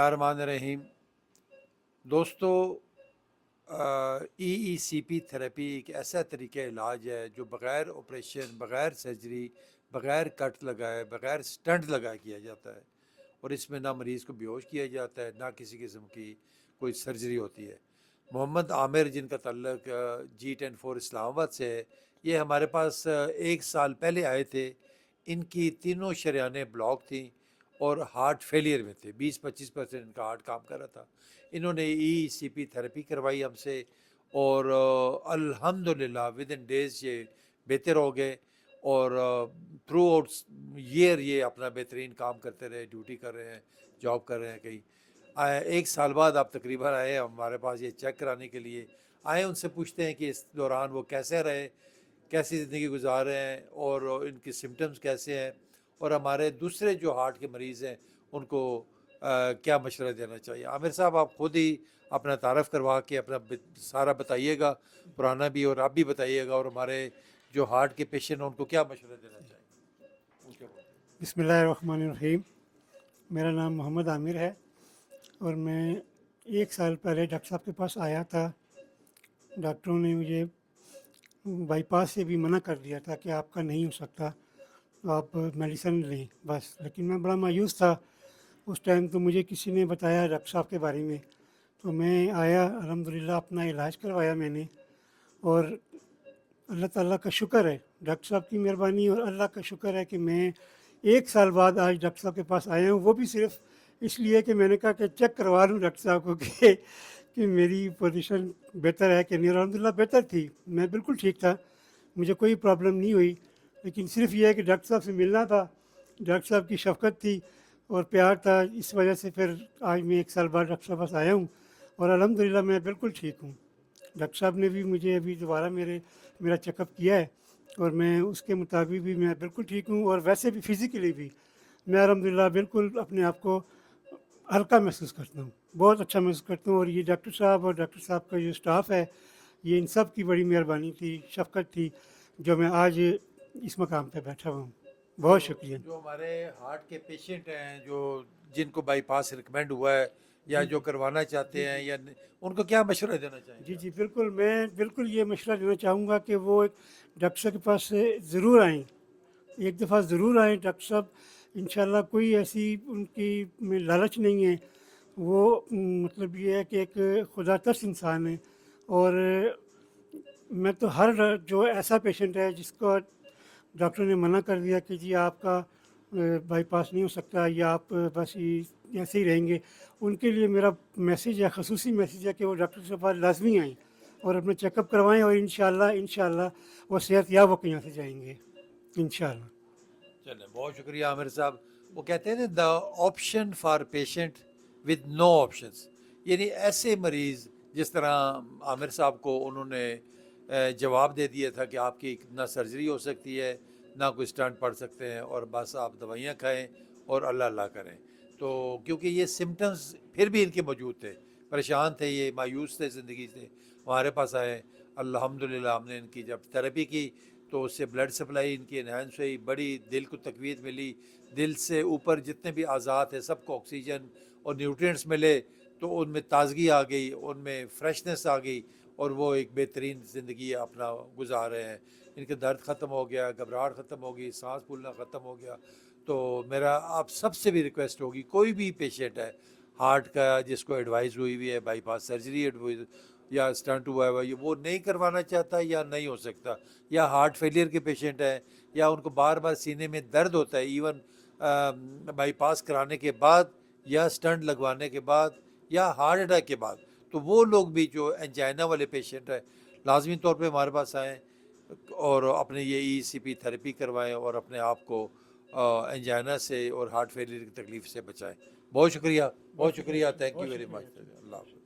रहमान रहीम। दोस्तों, EECP therapy एक ऐसा तरीका इलाज है जो बग़ैर ऑपरेशन, बग़ैर सर्जरी, बग़ैर कट लगाए, बग़ैर स्टंट लगाए किया जाता है। और इसमें ना मरीज़ को बेहोश किया जाता है, ना किसी किस्म की कोई सर्जरी होती है। मोहम्मद आमिर, जिनका तल्लक G104 इस्लामाबाद से है, ये हमारे पास 1 साल पहले आए थे। इनकी तीनों शरेयानें ब्लॉक थी और हार्ट फेलियर में थे। 20-25% इनका हार्ट काम कर रहा था। इन्होंने EECP थेरेपी करवाई हमसे और अल्हम्दुलिल्लाह विद इन डेज़ ये बेहतर हो गए। और थ्रू आउट ईयर ये अपना बेहतरीन काम करते रहे, ड्यूटी कर रहे हैं, जॉब कर रहे हैं कहीं। 1 साल बाद आप तकरीबन आए हमारे पास ये चेक कराने के लिए। आए, उनसे पूछते हैं कि इस दौरान वो कैसे रहे, कैसी ज़िंदगी गुजार रहे हैं और इनकी सिम्टम्स कैसे हैं, और हमारे दूसरे जो हार्ट के मरीज़ हैं उनको क्या मशवरा देना चाहिए। आमिर साहब, आप खुद ही अपना तारफ़ करवा के अपना सारा बताइएगा, पुराना भी और आप भी बताइएगा, और हमारे जो हार्ट के पेशेंट हैं उनको क्या मशवरा देना चाहिए। बिस्मिल्लाहिर्रहमानिर्रहीम। मेरा नाम मोहम्मद आमिर है और मैं 1 साल पहले डॉक्टर साहब के पास आया था। डॉक्टरों ने मुझे बाईपास से भी मना कर दिया था कि आपका नहीं हो सकता, तो आप मेडिसिन लें बस। लेकिन मैं बड़ा मायूस था उस टाइम। तो मुझे किसी ने बताया डॉक्टर साहब के बारे में, तो मैं आया, अल्हम्दुलिल्लाह अपना इलाज करवाया मैंने। और अल्लाह ताला का शुक्र है, डॉक्टर साहब की मेहरबानी और अल्लाह का शुक्र है कि मैं 1 साल बाद आज डॉक्टर साहब के पास आया हूँ। वो भी सिर्फ इसलिए कि मैंने कहा कि चेक करवा लूँ डॉक्टर साहब को कि मेरी पोजीशन बेहतर है कि नहीं। अल्हम्दुलिल्लाह बेहतर थी, मैं बिल्कुल ठीक था, मुझे कोई प्रॉब्लम नहीं हुई। लेकिन सिर्फ ये है कि डॉक्टर साहब से मिलना था, डॉक्टर साहब की शफ़क़त थी और प्यार था, इस वजह से फिर आज मैं 1 साल बाद डॉक्टर साहब के पास आया हूँ और अल्हम्दुलिल्लाह मैं बिल्कुल ठीक हूँ। डॉक्टर साहब ने भी मुझे अभी दोबारा मेरा चेकअप किया है और मैं उसके मुताबिक भी मैं बिल्कुल ठीक हूँ। और वैसे भी फ़िज़िकली भी मैं अल्हम्दुलिल्लाह बिल्कुल अपने आप को हल्का महसूस करता हूँ, बहुत अच्छा महसूस करता हूँ। और ये डॉक्टर साहब और डॉक्टर साहब का जो स्टाफ़ है, ये इन सब की बड़ी मेहरबानी थी, शफ़क़त थी, जो मैं आज इस मकाम पे बैठा हुआ हूँ। बहुत शुक्रिया। जो हमारे हार्ट के पेशेंट हैं, जो जिनको बाईपास रिकमेंड हुआ है या जी जो जी करवाना जी चाहते हैं, जी या उनको क्या मशवरा देना जी चाहेंगे आप। जी बिल्कुल, मैं बिल्कुल ये मशवरा देना चाहूँगा कि वो एक डॉक्टर साहब के पास से ज़रूर आएँ, एक दफ़ा ज़रूर आएँ। डॉक्टर साहब इंशाल्लाह कोई ऐसी उनकी में लालच नहीं है, वो मतलब ये है कि एक खुदातर्स इंसान है। और मैं तो हर जो ऐसा पेशेंट है जिसको डॉक्टर ने मना कर दिया कि जी आपका बाईपास नहीं हो सकता या आप बस ऐसे ही रहेंगे, उनके लिए मेरा मैसेज है, ख़ुसूसी मैसेज है कि वो डॉक्टर के पास लाजमी आएँ और अपना चेकअप करवाएं और इंशाल्लाह इंशाल्लाह वो सेहत याब होकर यहाँ से जाएंगे इंशाल्लाह। चलें, बहुत शुक्रिया आमिर साहब। वो कहते हैं ना, the option for patient with no options, यानी ऐसे मरीज़ जिस तरह आमिर साहब को उन्होंने जवाब दे दिया था कि आपकी ना सर्जरी हो सकती है, ना कोई स्टंट पड़ सकते हैं, और बस आप दवाइयाँ खाएं और अल्लाह अल्लाह करें। तो क्योंकि ये सिम्टम्स फिर भी इनके मौजूद थे, परेशान थे, ये मायूस थे ज़िंदगी से, हमारे पास आए। अल्हम्दुलिल्लाह हमने इनकी जब थेरेपी की तो उससे ब्लड सप्लाई इनकी इन्हांस हुई, बड़ी दिल को तकवीत मिली, दिल से ऊपर जितने भी आज़ाद थे सबको ऑक्सीजन और न्यूट्रिएंट्स मिले, तो उनमें ताजगी आ गई, उनमें फ्रेशनेस आ गई, और वो एक बेहतरीन ज़िंदगी अपना गुजार रहे हैं। इनका दर्द ख़त्म हो गया, घबराहट ख़त्म हो गई, सांस फूलना ख़त्म हो गया। तो मेरा आप सबसे भी रिक्वेस्ट होगी, कोई भी पेशेंट है हार्ट का जिसको एडवाइस हुई हुई है बाईपास सर्जरी एडवाइस या स्टंट हुआ है, ये वो नहीं करवाना चाहता या नहीं हो सकता, या हार्ट फेलियर के पेशेंट हैं, या उनको बार बार सीने में दर्द होता है, इवन बाईपास कराने के बाद या स्टंट लगवाने के बाद या हार्ट अटैक के बाद, तो वो लोग भी जो एंजाइना वाले पेशेंट हैं लाजमी तौर पे हमारे पास आएँ और अपने ये ECP थेरेपी करवाएं और अपने आप को एंजाइना से और हार्ट फेलियर की तकलीफ से बचाएं। बहुत शुक्रिया, बहुत बहुत शुक्रिया शुक्रिया, डॉक्टर, थैंक बहुत यू वेरी शुक्रिया मच। डॉक्टर। अल्लाह हाफ़िज़।